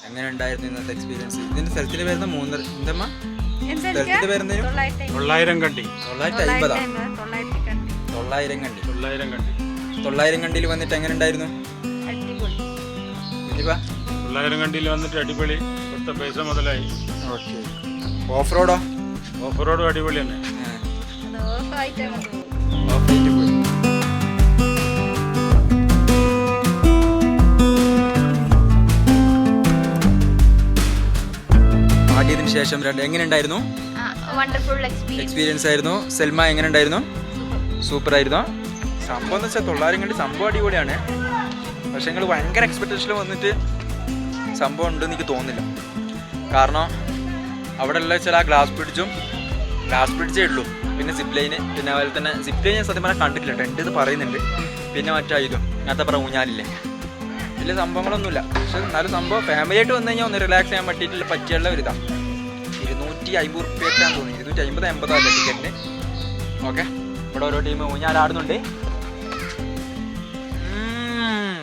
എങ്ങനെ ഉണ്ടായിരുന്നു ഇന്നത്തെ എക്സ്പീരിയൻസ്? ഇതിന്റെ സ്ഥലത്തിന്റെ പേരുന്ന എന്തമ്മ സ്ഥലത്തിന്റെ പേരുന്ന 900 കണ്ടി 950 900 കണ്ടിയിൽ വന്നിട്ട് എങ്ങനെ ഉണ്ടായിരുന്നു? 900 കണ്ടിയിൽ വന്നിട്ട് അടിപൊളി. കൊടുത്ത പൈസ മുതലായി. ഓഫ് റോഡോ? ഓഫ് റോഡും അടിപൊളി തന്നെ. ആദ്യത്തിന് ശേഷം എങ്ങനെ ഉണ്ടായിരുന്നു? എക്സ്പീരിയൻസ് ആയിരുന്നു. സെൽമ എങ്ങനെ ഉണ്ടായിരുന്നു? സൂപ്പർ ആയിരുന്നു. സംഭവം എന്ന് വെച്ചാൽ 900 കണ്ടി സംഭവം അടിപൊളിയാണ്. പക്ഷെ നിങ്ങൾ ഭയങ്കര എക്സ്പെക്ടേഷനിൽ വന്നിട്ട് സംഭവം ഉണ്ടെന്ന് എനിക്ക് തോന്നുന്നില്ല. കാരണം അവിടെ ഉള്ള ചില ഗ്ലാസ് ബ്രിഡ്ജേ ഉള്ളൂ. പിന്നെ സിപ്പ് ലൈന്, പിന്നെ അതുപോലെ തന്നെ സിപ്പ് ലൈൻ ഞാൻ സത്യം പറഞ്ഞാൽ കണ്ടിട്ടില്ല. ടെൻറ്റ് ഇത് പറയുന്നുണ്ട്. പിന്നെ മറ്റായതും അങ്ങനത്തെ പറ ഊഞ്ഞാലില്ലേ, വലിയ സംഭവങ്ങളൊന്നുമില്ല. പക്ഷെ എന്നാലും സംഭവം ഫാമിലിയായിട്ട് വന്നു കഴിഞ്ഞാൽ ഒന്ന് റിലാക്സ് ചെയ്യാൻ പറ്റിയുള്ള ഒരു ഇതാണ്. 250 റുപ്യക്കാന്ന് തോന്നി. 250-80 ടിക്കറ്റിന്. ഓക്കെ, ഇവിടെ ഓരോ ടീം ഊഞ്ഞാലാടുന്നുണ്ട്.